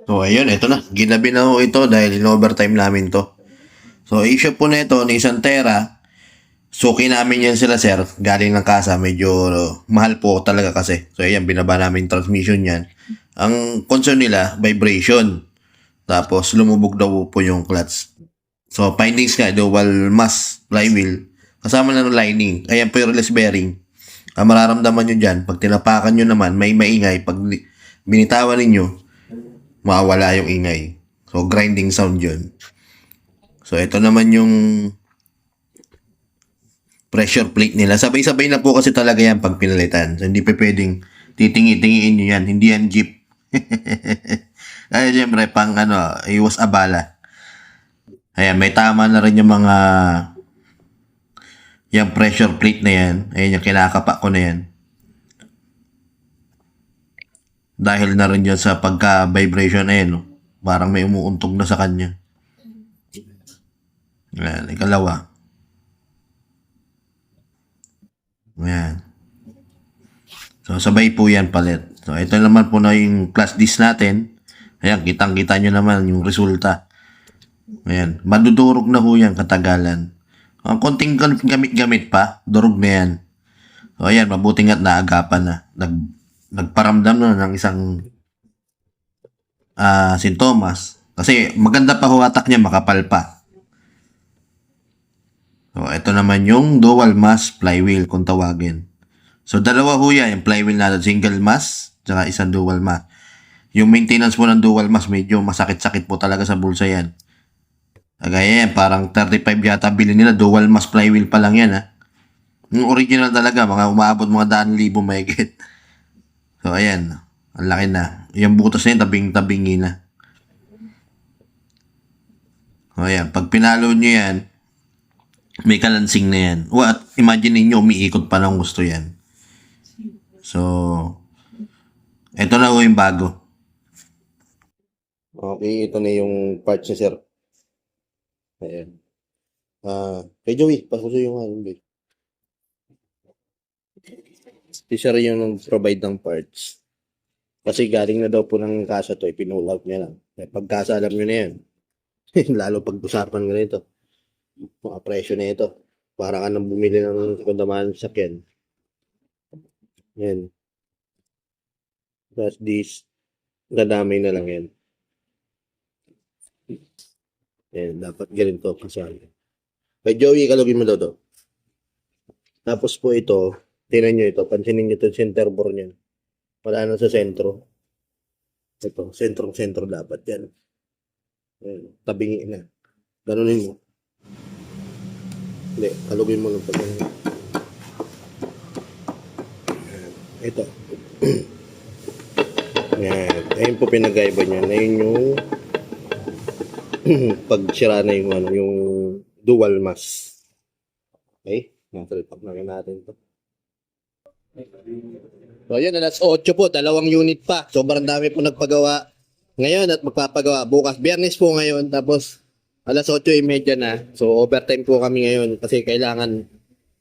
So, ayun, ito na. Ginabi na ho ito dahil in-overtime namin to. So, issue po na ito ni Santera. Suki namin yan sila, sir. Galing ng kasa. Medyo mahal po talaga kasi. So, ayan, binaba namin transmission yan. Ang concern nila, vibration. Tapos, lumubog daw po yung clutch. So, findings nga, dual mass flywheel. Kasama na ng lining. Ayan po yung release bearing. Ang mararamdaman nyo dyan, pag tinapakan nyo naman, may maingay. Pag binitawan ninyo, mawawala yung ingay. So, grinding sound yun. So, ito naman yung pressure plate nila. Sabay-sabay na po kasi talaga yan pag pinalitan. So, hindi pa pwedeng titingi-tingiin nyo yan. Hindi yan jeep. Kaya siyempre, pang iwas abala. Ayan, may tama na rin yung mga yung pressure plate na yan. Ayan, yung kinakapa ko na yan. Dahil na rin yan sa pagka-vibration na yan. No? Parang may umuuntog na sa kanya. Ayan, ikalawa. Ayan. So, sabay po yan palit. So, ito naman po na yung class disc natin. Ayan, kitang-kita nyo naman yung resulta. Ayan, madudurog na ho yan katagalan. Ang konting gamit-gamit pa, durog na yan. So, ayan, mabuting at naagapan na. Nagparamdam na ng isang sintomas. Kasi maganda pa ho atak niya, makapal pa. So, ito naman yung dual mass flywheel kung tawagin. So, dalawa ho yan, yung flywheel natin, single mass, tsaka isang dual mass. Yung maintenance po ng dual mass, medyo masakit-sakit po talaga sa bulsa yan. Kagaya yan, parang 35 yata bilhin nila, dual mass flywheel pa lang yan ha. Yung original talaga, mga umaabot mga daan libo mahigit. So, ayan, ang laki na. Yung butas na yun, tabing-tabingi na. So, ayan, pag pinalo nyo yan, may kalansing na yan. O, at imagine niyo umiikot pa ng gusto yan. So, ito na ho yung bago. Okay, ito na yung parts niya, sir. Ayan. Kay Joey, pasuso yung babe. Si sir yung nag-provide ng parts. Kasi galing na daw po ng kasa to, pinull out niya lang. Pagkasa, alam nyo na yan. Lalo pag-usapan nga nito. Mga presyo na ito. Para ka nang bumili ng kundaman sa sakyan. Yan. Plus this, dadamay na lang yan. Yan, dapat ganito kasali. Kay Joey, kalugin mo daw to. Tapos po ito, tinan nyo ito, pansinin nyo ito, center bore niyan. Wala na sa sentro. Ito, sentro dapat yan. Yan, tabingi na. Ganunin mo. Hindi, kalugin mo lang pag ito. Yan. Ayun po pinagaiba niya. Ayun yung pagsira na yung yung dual mass. Okay? Natalpak na natin ito. So, yan. Alas 8 po. 2 unit pa. Sobrang dami po nagpagawa ngayon at magpapagawa. Bukas, Biyernes po ngayon. Tapos, alas 8:30 na. So, overtime po kami ngayon kasi kailangan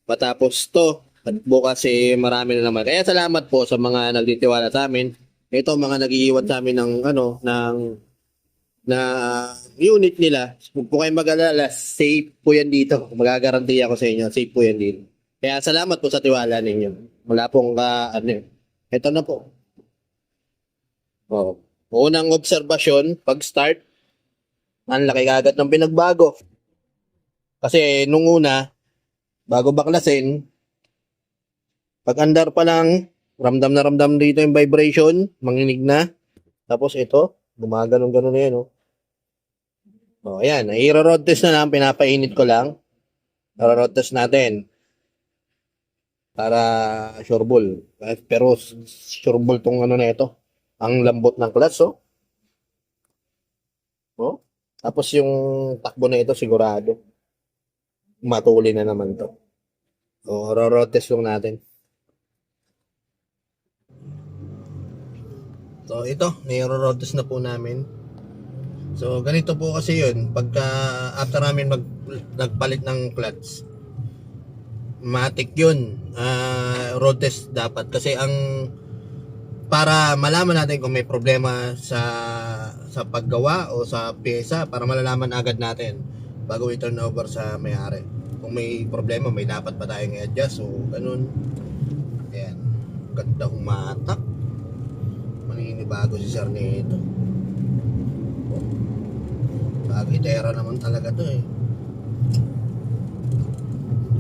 matapos to. At bukas marami na naman. Kaya salamat po sa mga nagtitiwala sa amin. Ito mga nag-iiwan sa amin ng na unit nila. Huwag po kayong mag-alala. Safe po yan dito. Magagaranti ako sa inyo. Safe po yan dito. Kaya salamat po sa tiwala ninyo. Wala pong ito na po. Oh. Unang obserbasyon, pag-start, ang laki agad ng pinagbago. Kasi nung una, bago baklasin, pag andar pa lang, ramdam na ramdam dito yung vibration, manginig na. Tapos ito, gumaganon-ganon na yan. Oh, ayan, i-road test na lang, pinapainit ko lang. I-road test natin. Para sureball. Pero sureball tong na ito. Ang lambot ng clutch, oh. Oh. Tapos yung takbo na ito, sigurado. Matuli na naman to. So, road test lang natin. So, ito, road test na po namin. So, ganito po kasi yun. Pagka, after namin nagpalit ng clutch, matik yun. Road test dapat. Kasi ang para malaman natin kung may problema sa paggawa o sa pyesa, para malalaman agad natin bago i-turn over sa may-ari. Kung may problema, may dapat pa tayong i-adjust o ganun. Ayan, ganda humatak. Maninibago si sir nito. Bagitera naman talaga to eh.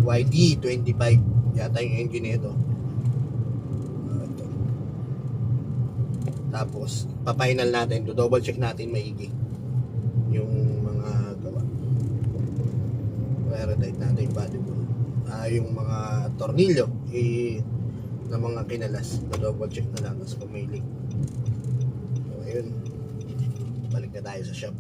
YD25 yata yung engine nito. Ito. Tapos pa-final natin, do double check natin maigi yung mga gawa. Verify natin yung body bowl. Yung mga tornilyo na mga kinalas, do double check na lang kasi kung may leak. So ayun, balik na tayo sa shop.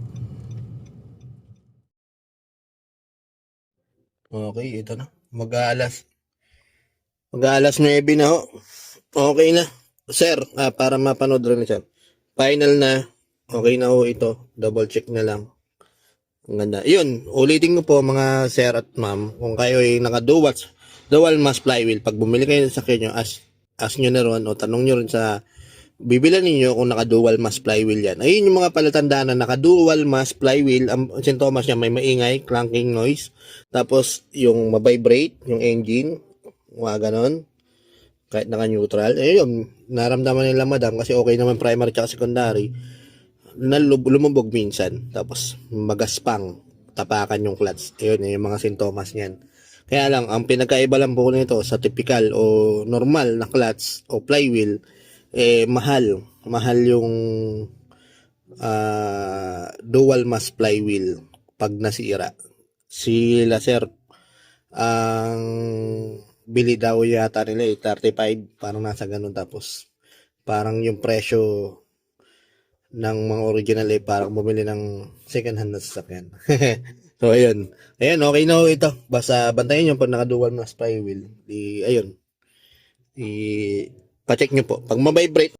Okay, ito na. Mag-aalas 9 na ho. Okay na. Sir, para mapanood rin siya. Final na. Okay na ho ito. Double check na lang. Ang ganda. Yun, ulitin ko po mga sir at ma'am. Kung kayo ay dual mass flywheel, pag bumili kayo sa sakyan nyo, ask nyo na ron o tanong nyo rin sa bibilan ninyo kung naka-dual mass flywheel yan. Ayun yung mga palatandaan na naka-dual mass flywheel. Ang sintomas niya may maingay, clanking noise. Tapos yung mabibrate, yung engine, mga ganon. Kahit naka-neutral. Ayun, naramdaman nila madam kasi okay naman primary at secondary. Lumubog minsan. Tapos magaspang, tapakan yung clutch. Ayun, yung mga sintomas niyan. Kaya lang, ang pinagkaiba lang po nito sa typical o normal na clutch o flywheel, mahal yung dual mass flywheel pag nasira. Sila sir, ang bili daw yata nila 35, parang nasa ganun. Tapos parang yung presyo ng mga original parang bumili ng second hand na sasakyan. So ayun, okay na ho ito. Basta bantayan nyo pag naka dual mass flywheel. Ayun, pa-check nyo po. Pag mabibrate,